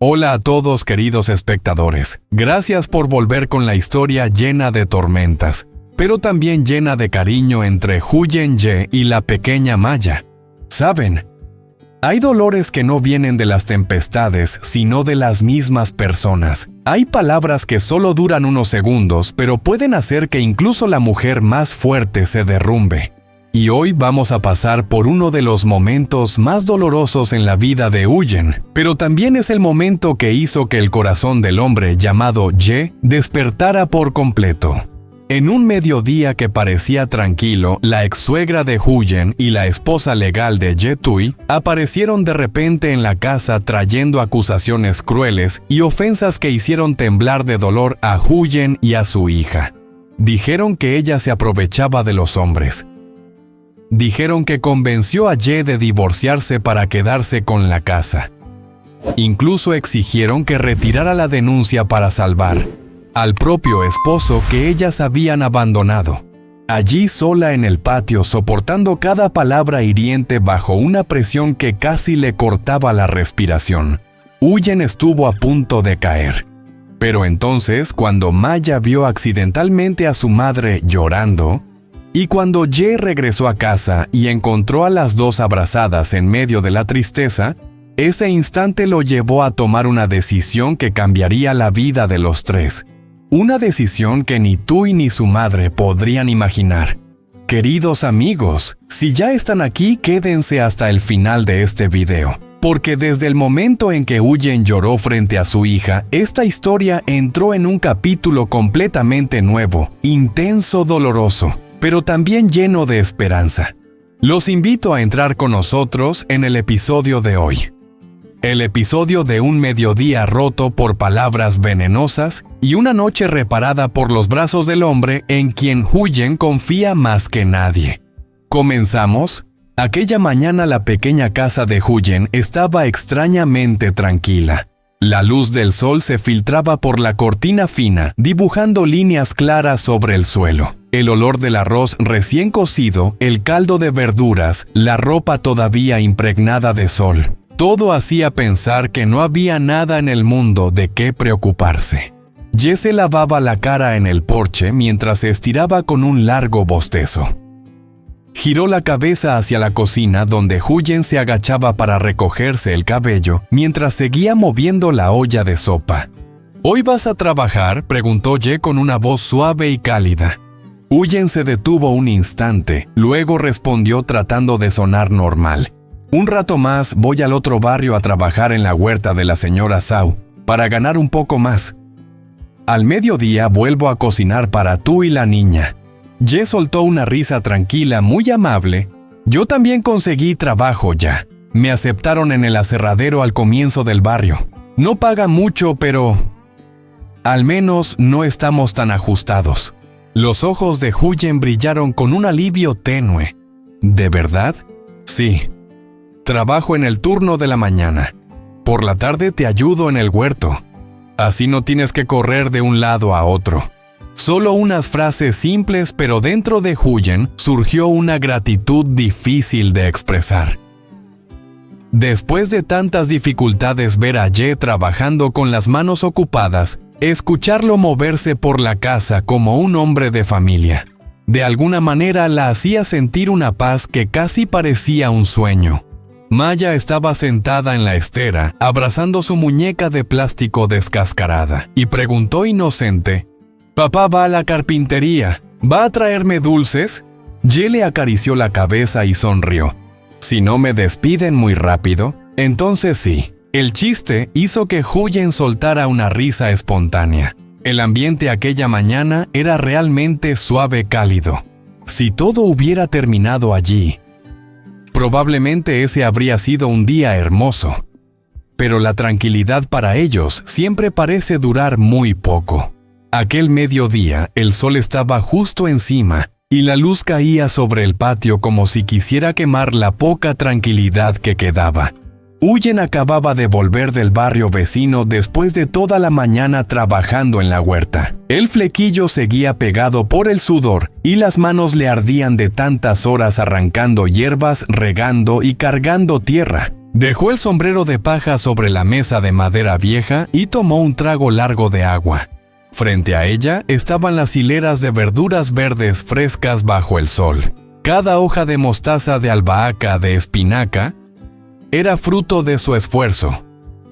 Hola a todos queridos espectadores. Gracias por volver con la historia llena de tormentas, pero también llena de cariño entre Huyen-ye y la pequeña Maya. ¿Saben? Hay dolores que no vienen de las tempestades, sino de las mismas personas. Hay palabras que solo duran unos segundos, pero pueden hacer que incluso la mujer más fuerte se derrumbe. Y hoy vamos a pasar por uno de los momentos más dolorosos en la vida de Huyen, pero también es el momento que hizo que el corazón del hombre llamado Ye despertara por completo. En un mediodía que parecía tranquilo, la ex-suegra de Huyen y la esposa legal de Ye Tui aparecieron de repente en la casa trayendo acusaciones crueles y ofensas que hicieron temblar de dolor a Huyen y a su hija. Dijeron que ella se aprovechaba de los hombres. Dijeron que convenció a Ye de divorciarse para quedarse con la casa. Incluso exigieron que retirara la denuncia para salvar al propio esposo que ellas habían abandonado. Allí sola en el patio, soportando cada palabra hiriente bajo una presión que casi le cortaba la respiración, Huyen estuvo a punto de caer. Pero entonces, cuando Maya vio accidentalmente a su madre llorando, y cuando Ye regresó a casa y encontró a las dos abrazadas en medio de la tristeza, ese instante lo llevó a tomar una decisión que cambiaría la vida de los tres. Una decisión que ni Tui ni su madre podrían imaginar. Queridos amigos, si ya están aquí, quédense hasta el final de este video, porque desde el momento en que Huyen lloró frente a su hija, esta historia entró en un capítulo completamente nuevo, intenso, doloroso, pero también lleno de esperanza. Los invito a entrar con nosotros en el episodio de hoy. El episodio de un mediodía roto por palabras venenosas y una noche reparada por los brazos del hombre en quien Huyen confía más que nadie. ¿Comenzamos? Aquella mañana la pequeña casa de Huyen estaba extrañamente tranquila. La luz del sol se filtraba por la cortina fina, dibujando líneas claras sobre el suelo. El olor del arroz recién cocido, el caldo de verduras, la ropa todavía impregnada de sol. Todo hacía pensar que no había nada en el mundo de qué preocuparse. Ye se lavaba la cara en el porche mientras se estiraba con un largo bostezo. Giró la cabeza hacia la cocina donde Huyen se agachaba para recogerse el cabello mientras seguía moviendo la olla de sopa. ¿Hoy vas a trabajar?, preguntó Ye con una voz suave y cálida. Huyen se detuvo un instante, luego respondió tratando de sonar normal. Un rato más voy al otro barrio a trabajar en la huerta de la señora Zhao, para ganar un poco más. Al mediodía vuelvo a cocinar para tú y la niña. Ye soltó una risa tranquila, muy amable. Yo también conseguí trabajo ya. Me aceptaron en el aserradero al comienzo del barrio. No pagan mucho, pero al menos no estamos tan ajustados. Los ojos de Huyen brillaron con un alivio tenue. ¿De verdad? Sí. Trabajo en el turno de la mañana. Por la tarde te ayudo en el huerto. Así no tienes que correr de un lado a otro. Solo unas frases simples, pero dentro de Huyen surgió una gratitud difícil de expresar. Después de tantas dificultades ver a Ye trabajando con las manos ocupadas, escucharlo moverse por la casa como un hombre de familia, de alguna manera la hacía sentir una paz que casi parecía un sueño. Maya estaba sentada en la estera, abrazando su muñeca de plástico descascarada, y preguntó inocente: «Papá va a la carpintería. ¿Va a traerme dulces?» Ye le acarició la cabeza y sonrió. «Si no me despiden muy rápido, entonces sí». El chiste hizo que Huyen soltara una risa espontánea. El ambiente aquella mañana era realmente suave cálido. Si todo hubiera terminado allí, probablemente ese habría sido un día hermoso. Pero la tranquilidad para ellos siempre parece durar muy poco. Aquel mediodía, el sol estaba justo encima y la luz caía sobre el patio como si quisiera quemar la poca tranquilidad que quedaba. Huyen acababa de volver del barrio vecino después de toda la mañana trabajando en la huerta. El flequillo seguía pegado por el sudor y las manos le ardían de tantas horas arrancando hierbas, regando y cargando tierra. Dejó el sombrero de paja sobre la mesa de madera vieja y tomó un trago largo de agua. Frente a ella estaban las hileras de verduras verdes frescas bajo el sol. Cada hoja de mostaza, de albahaca, de espinaca, era fruto de su esfuerzo.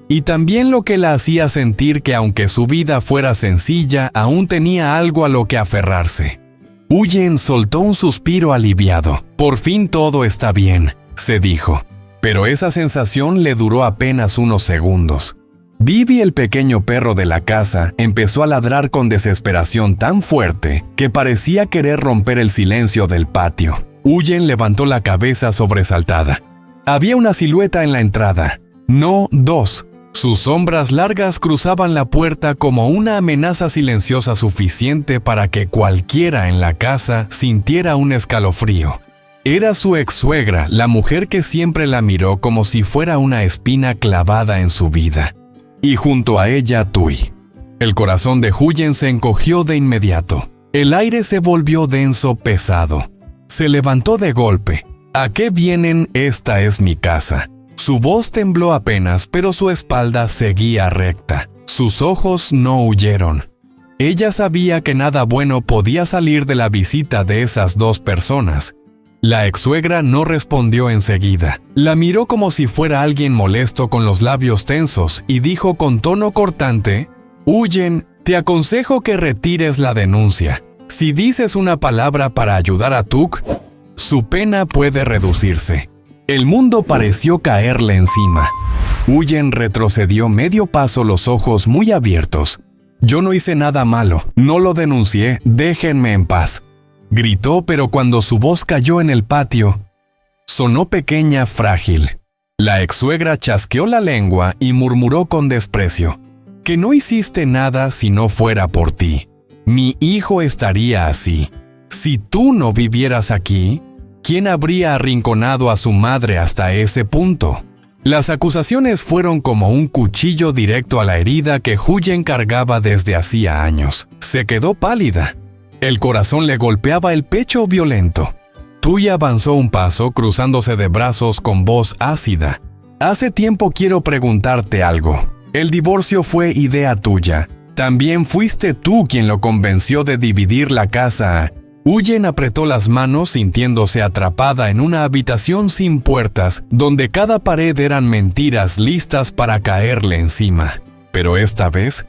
Y también lo que la hacía sentir que aunque su vida fuera sencilla, aún tenía algo a lo que aferrarse. Huyen soltó un suspiro aliviado. Por fin todo está bien, se dijo. Pero esa sensación le duró apenas unos segundos. Bibi, el pequeño perro de la casa, empezó a ladrar con desesperación tan fuerte que parecía querer romper el silencio del patio. Huyen levantó la cabeza sobresaltada. Había una silueta en la entrada. No, dos. Sus sombras largas cruzaban la puerta como una amenaza silenciosa suficiente para que cualquiera en la casa sintiera un escalofrío. Era su ex-suegra, la mujer que siempre la miró como si fuera una espina clavada en su vida. Y junto a ella, Tui. El corazón de Huyen se encogió de inmediato. El aire se volvió denso, pesado. Se levantó de golpe. ¿A qué vienen? Esta es mi casa. Su voz tembló apenas, pero su espalda seguía recta. Sus ojos no huyeron. Ella sabía que nada bueno podía salir de la visita de esas dos personas. La ex-suegra no respondió enseguida. La miró como si fuera alguien molesto con los labios tensos y dijo con tono cortante: «Huyen, te aconsejo que retires la denuncia. Si dices una palabra para ayudar a Tuk, su pena puede reducirse». El mundo pareció caerle encima. Huyen retrocedió medio paso, los ojos muy abiertos. «Yo no hice nada malo, no lo denuncié, déjenme en paz», gritó, pero cuando su voz cayó en el patio, sonó pequeña, frágil. La ex-suegra chasqueó la lengua y murmuró con desprecio: «Que no hiciste nada si no fuera por ti. Mi hijo estaría así. Si tú no vivieras aquí, ¿quién habría arrinconado a su madre hasta ese punto?». Las acusaciones fueron como un cuchillo directo a la herida que Huyen cargaba desde hacía años. Se quedó pálida. El corazón le golpeaba el pecho violento. Tui avanzó un paso, cruzándose de brazos con voz ácida. «Hace tiempo quiero preguntarte algo. El divorcio fue idea tuya. También fuiste tú quien lo convenció de dividir la casa». Huyen apretó las manos, sintiéndose atrapada en una habitación sin puertas, donde cada pared eran mentiras listas para caerle encima. Pero esta vez,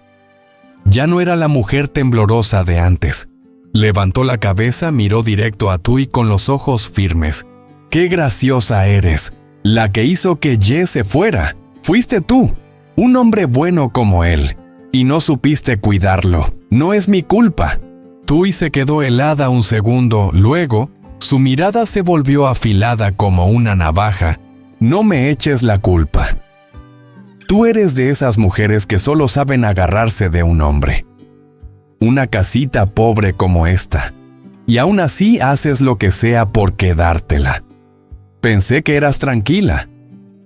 ya no era la mujer temblorosa de antes. Levantó la cabeza, miró directo a Tui con los ojos firmes. «¡Qué graciosa eres! La que hizo que Ye se fuera. Fuiste tú, un hombre bueno como él, y no supiste cuidarlo. No es mi culpa». Tui se quedó helada un segundo, luego, su mirada se volvió afilada como una navaja. «No me eches la culpa. Tú eres de esas mujeres que solo saben agarrarse de un hombre. Una casita pobre como esta. Y aún así haces lo que sea por quedártela. Pensé que eras tranquila,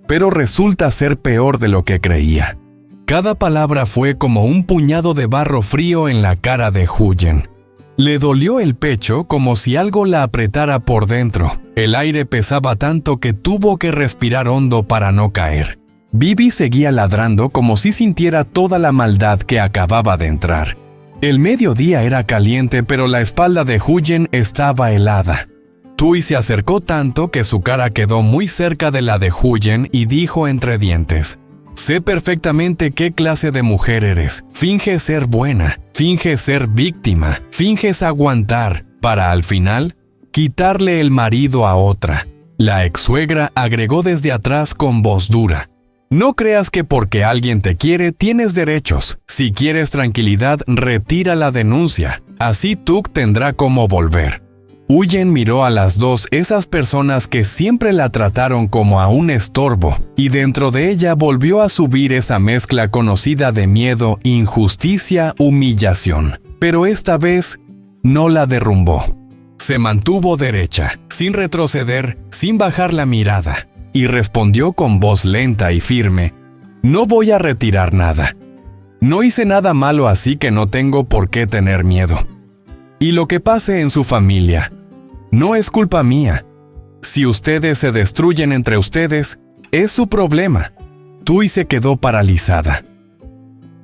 pero resulta ser peor de lo que creía». Cada palabra fue como un puñado de barro frío en la cara de Huyen. Le dolió el pecho como si algo la apretara por dentro. El aire pesaba tanto que tuvo que respirar hondo para no caer. Bibi seguía ladrando como si sintiera toda la maldad que acababa de entrar. El mediodía era caliente, pero la espalda de Huyen estaba helada. Tui se acercó tanto que su cara quedó muy cerca de la de Huyen y dijo entre dientes: «Sé perfectamente qué clase de mujer eres. Finges ser buena, finges ser víctima, finges aguantar, para al final quitarle el marido a otra». La ex-suegra agregó desde atrás con voz dura: «No creas que porque alguien te quiere tienes derechos. Si quieres tranquilidad, retira la denuncia. Así Tuk tendrá cómo volver». Huyen miró a las dos, esas personas que siempre la trataron como a un estorbo, y dentro de ella volvió a subir esa mezcla conocida de miedo, injusticia, humillación. Pero esta vez no la derrumbó. Se mantuvo derecha, sin retroceder, sin bajar la mirada, y respondió con voz lenta y firme: «No voy a retirar nada. No hice nada malo, así que no tengo por qué tener miedo. Y lo que pase en su familia no es culpa mía. Si ustedes se destruyen entre ustedes, Es su problema. Tui se quedó paralizada.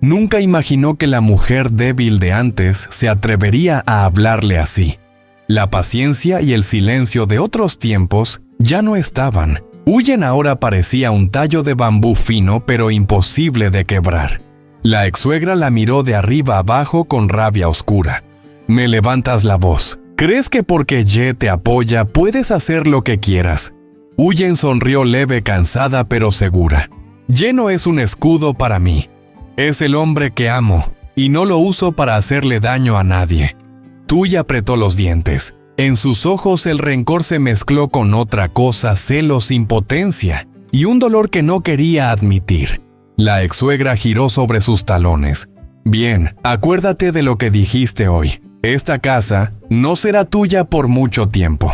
Nunca imaginó que la mujer débil de antes se atrevería a hablarle así. La paciencia y el silencio de otros tiempos ya no estaban. Huyen ahora parecía un tallo de bambú fino pero imposible de quebrar. La ex-suegra la miró de arriba abajo con rabia oscura. Me levantas la voz. ¿Crees que porque Ye te apoya puedes hacer lo que quieras? Huyen sonrió leve, cansada pero segura. Ye no es un escudo para mí. Es el hombre que amo, y no lo uso para hacerle daño a nadie. Tui apretó los dientes. En sus ojos el rencor se mezcló con otra cosa, celos, impotencia, y un dolor que no quería admitir. La ex-suegra giró sobre sus talones. Bien, acuérdate de lo que dijiste hoy. Esta casa no será tuya por mucho tiempo.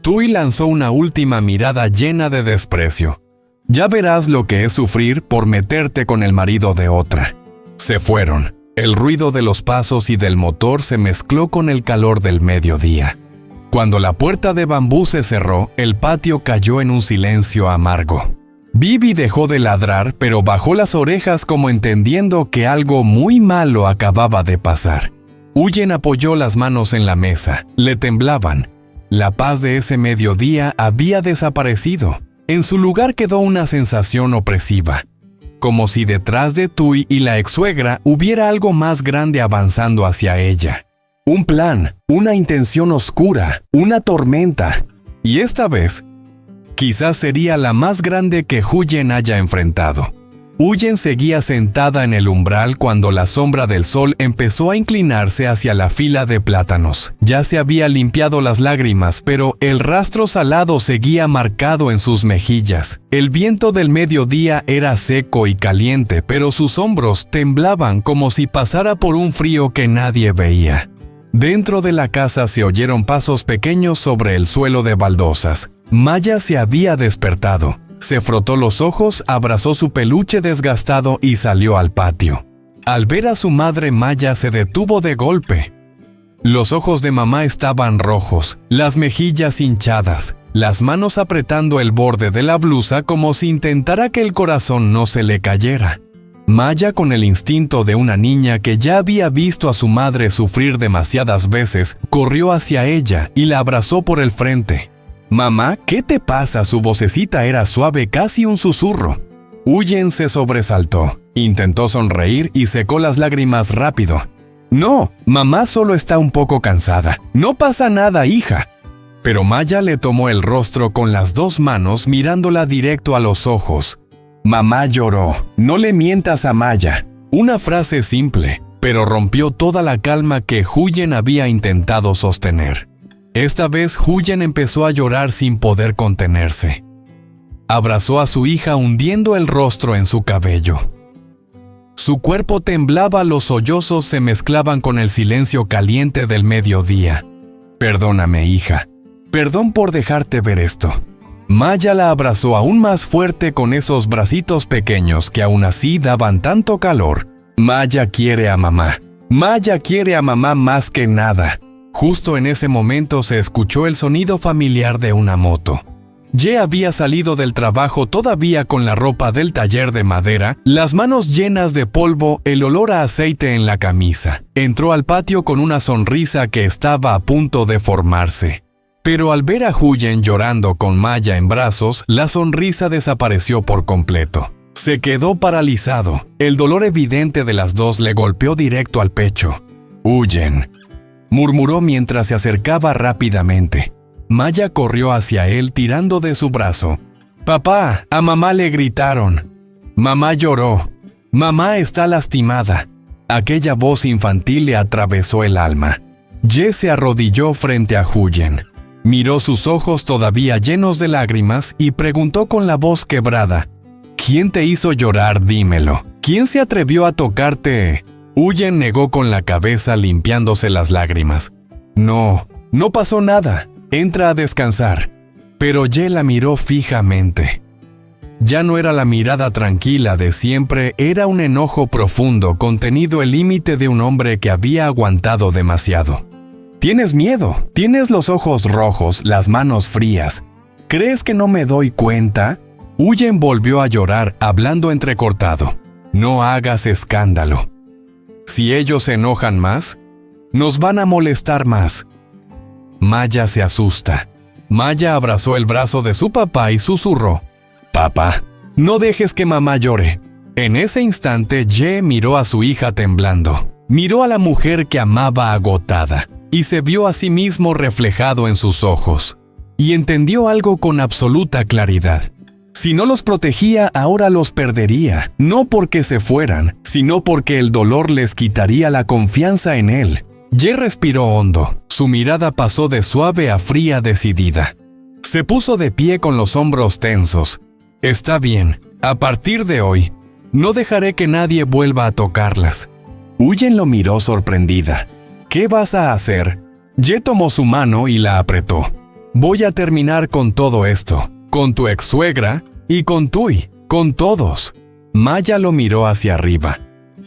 Tui lanzó una última mirada llena de desprecio. Ya verás lo que es sufrir por meterte con el marido de otra. Se fueron. El ruido de los pasos y del motor se mezcló con el calor del mediodía. Cuando la puerta de bambú se cerró, el patio cayó en un silencio amargo. Bibi dejó de ladrar, pero bajó las orejas como entendiendo que algo muy malo acababa de pasar. Huyen apoyó las manos en la mesa. Le temblaban. La paz de ese mediodía había desaparecido. En su lugar quedó una sensación opresiva. Como si detrás de Tui y la ex-suegra hubiera algo más grande avanzando hacia ella. Un plan, una intención oscura, una tormenta. Y esta vez, quizás sería la más grande que Huyen haya enfrentado. Huyen seguía sentada en el umbral cuando la sombra del sol empezó a inclinarse hacia la fila de plátanos. Ya se había limpiado las lágrimas, pero el rastro salado seguía marcado en sus mejillas. El viento del mediodía era seco y caliente, pero sus hombros temblaban como si pasara por un frío que nadie veía. Dentro de la casa se oyeron pasos pequeños sobre el suelo de baldosas. Maya se había despertado. Se frotó los ojos, abrazó su peluche desgastado y salió al patio. Al ver a su madre, Maya se detuvo de golpe. Los ojos de mamá estaban rojos, las mejillas hinchadas, las manos apretando el borde de la blusa como si intentara que el corazón no se le cayera. Maya, con el instinto de una niña que ya había visto a su madre sufrir demasiadas veces, corrió hacia ella y la abrazó por el frente. «Mamá, ¿qué te pasa?». Su vocecita era suave, casi un susurro. Huyen se sobresaltó, intentó sonreír y secó las lágrimas rápido. «No, mamá solo está un poco cansada. No pasa nada, hija». Pero Maya le tomó el rostro con las dos manos mirándola directo a los ojos. «Mamá lloró. No le mientas a Maya». Una frase simple, pero rompió toda la calma que Huyen había intentado sostener. Esta vez Huyen empezó a llorar sin poder contenerse. Abrazó a su hija hundiendo el rostro en su cabello. Su cuerpo temblaba, los sollozos se mezclaban con el silencio caliente del mediodía. «Perdóname, hija. Perdón por dejarte ver esto». Maya la abrazó aún más fuerte con esos bracitos pequeños que aún así daban tanto calor. Maya quiere a mamá. Maya quiere a mamá más que nada. Justo en ese momento se escuchó el sonido familiar de una moto. Ye había salido del trabajo todavía con la ropa del taller de madera, las manos llenas de polvo, el olor a aceite en la camisa. Entró al patio con una sonrisa que estaba a punto de formarse. Pero al ver a Huyen llorando con Maya en brazos, la sonrisa desapareció por completo. Se quedó paralizado. El dolor evidente de las dos le golpeó directo al pecho. «Huyen», murmuró mientras se acercaba rápidamente. Maya corrió hacia él tirando de su brazo. «Papá, a mamá le gritaron. Mamá lloró. Mamá está lastimada». Aquella voz infantil le atravesó el alma. Ye se arrodilló frente a Huyen. Miró sus ojos todavía llenos de lágrimas y preguntó con la voz quebrada: «¿Quién te hizo llorar? Dímelo. ¿Quién se atrevió a tocarte?» Huyen negó con la cabeza limpiándose las lágrimas. «No, no pasó nada. Entra a descansar». Pero Ye la miró fijamente. Ya no era la mirada tranquila de siempre, era un enojo profundo contenido el límite de un hombre que había aguantado demasiado. «Tienes miedo, tienes los ojos rojos, las manos frías. ¿Crees que no me doy cuenta?». Huyen volvió a llorar, hablando entrecortado. No hagas escándalo. Si ellos se enojan más, nos van a molestar más. Maya se asusta. Maya abrazó el brazo de su papá y susurró: «Papá, no dejes que mamá llore». En ese instante, Ye miró a su hija temblando. Miró a la mujer que amaba agotada y se vio a sí mismo reflejado en sus ojos. Y entendió algo con absoluta claridad. Si no los protegía, ahora los perdería, no porque se fueran, sino porque el dolor les quitaría la confianza en él. Ye respiró hondo. Su mirada pasó de suave a fría decidida. Se puso de pie con los hombros tensos. «Está bien, a partir de hoy, no dejaré que nadie vuelva a tocarlas». Huyen lo miró sorprendida. «¿Qué vas a hacer?». Ye tomó su mano y la apretó. «Voy a terminar con todo esto, con tu ex-suegra y con Tui, con todos». Maya lo miró hacia arriba.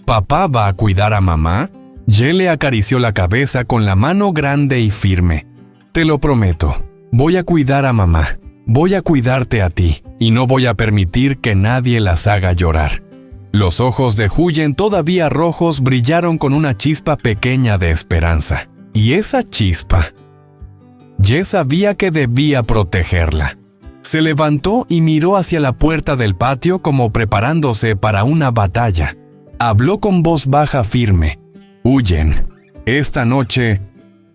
«¿Papá va a cuidar a mamá?». Ye le acarició la cabeza con la mano grande y firme. «Te lo prometo, voy a cuidar a mamá, voy a cuidarte a ti, y no voy a permitir que nadie las haga llorar». Los ojos de Huyen, todavía rojos, brillaron con una chispa pequeña de esperanza. Y esa chispa, Ye sabía que debía protegerla. Se levantó y miró hacia la puerta del patio como preparándose para una batalla. Habló con voz baja firme. «Huyen, esta noche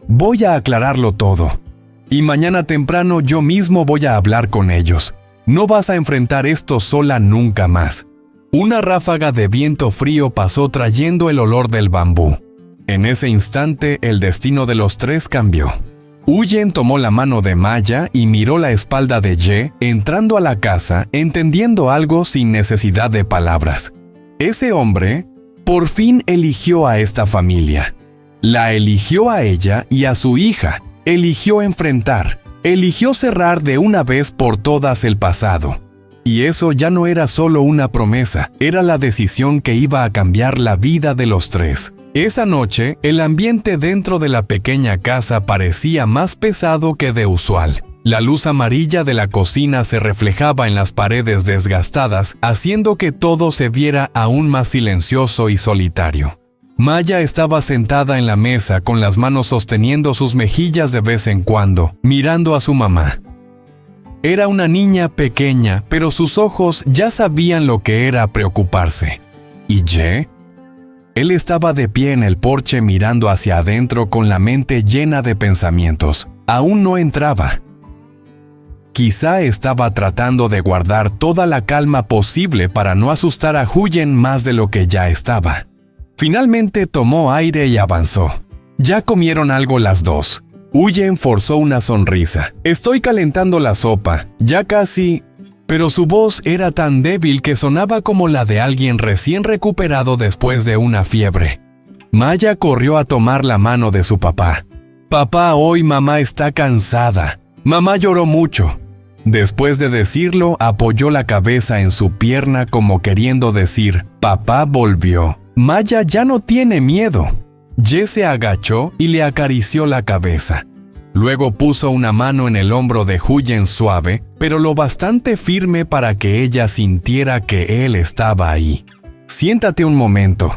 voy a aclararlo todo. Y mañana temprano yo mismo voy a hablar con ellos. No vas a enfrentar esto sola nunca más». Una ráfaga de viento frío pasó trayendo el olor del bambú. En ese instante, el destino de los tres cambió. Huyen tomó la mano de Maya y miró la espalda de Ye, entrando a la casa, entendiendo algo sin necesidad de palabras. Ese hombre, por fin eligió a esta familia. La eligió a ella y a su hija. Eligió enfrentar. Eligió cerrar de una vez por todas el pasado. Y eso ya no era solo una promesa, era la decisión que iba a cambiar la vida de los tres. Esa noche, el ambiente dentro de la pequeña casa parecía más pesado que de usual. La luz amarilla de la cocina se reflejaba en las paredes desgastadas, haciendo que todo se viera aún más silencioso y solitario. Maya estaba sentada en la mesa con las manos sosteniendo sus mejillas de vez en cuando, mirando a su mamá. Era una niña pequeña, pero sus ojos ya sabían lo que era preocuparse. ¿Y Ye? Él estaba de pie en el porche mirando hacia adentro con la mente llena de pensamientos. Aún no entraba. Quizá estaba tratando de guardar toda la calma posible para no asustar a Huyen más de lo que ya estaba. Finalmente tomó aire y avanzó. Ya comieron algo las dos. Huyen forzó una sonrisa. «Estoy calentando la sopa, ya casi...». Pero su voz era tan débil que sonaba como la de alguien recién recuperado después de una fiebre. Maya corrió a tomar la mano de su papá. «Papá, hoy mamá está cansada. Mamá lloró mucho». Después de decirlo, apoyó la cabeza en su pierna como queriendo decir: «Papá volvió. Maya ya no tiene miedo». Ye se agachó y le acarició la cabeza. Luego puso una mano en el hombro de Huyen suave, pero lo bastante firme para que ella sintiera que él estaba ahí. «Siéntate un momento».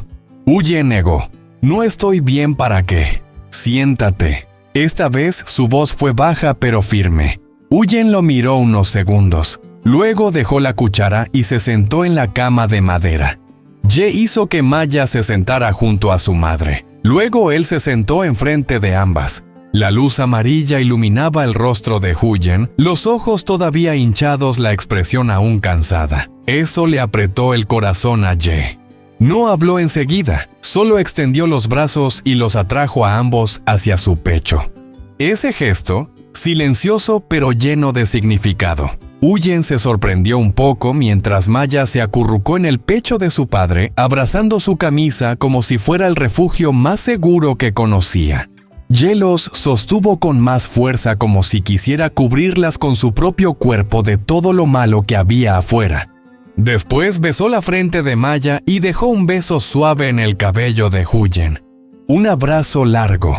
Huyen negó. «No estoy bien, ¿para qué?». «Siéntate». Esta vez su voz fue baja pero firme. Huyen lo miró unos segundos. Luego dejó la cuchara y se sentó en la cama de madera. Ye hizo que Maya se sentara junto a su madre. Luego él se sentó enfrente de ambas. La luz amarilla iluminaba el rostro de Huyen, los ojos todavía hinchados, la expresión aún cansada. Eso le apretó el corazón a Ye. No habló enseguida, solo extendió los brazos y los atrajo a ambos hacia su pecho. Ese gesto, silencioso pero lleno de significado. Huyen se sorprendió un poco mientras Maya se acurrucó en el pecho de su padre, abrazando su camisa como si fuera el refugio más seguro que conocía. Ye los sostuvo con más fuerza como si quisiera cubrirlas con su propio cuerpo de todo lo malo que había afuera. Después besó la frente de Maya y dejó un beso suave en el cabello de Huyen. Un abrazo largo.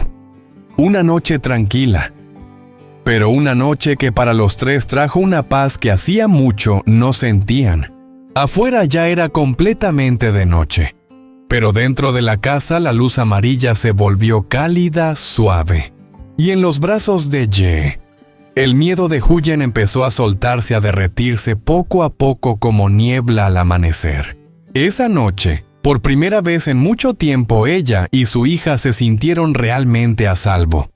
Una noche tranquila. Pero una noche que para los tres trajo una paz que hacía mucho no sentían. Afuera ya era completamente de noche, pero dentro de la casa la luz amarilla se volvió cálida, suave. Y en los brazos de Ye, el miedo de Huyen empezó a soltarse, a derretirse poco a poco como niebla al amanecer. Esa noche, por primera vez en mucho tiempo, ella y su hija se sintieron realmente a salvo.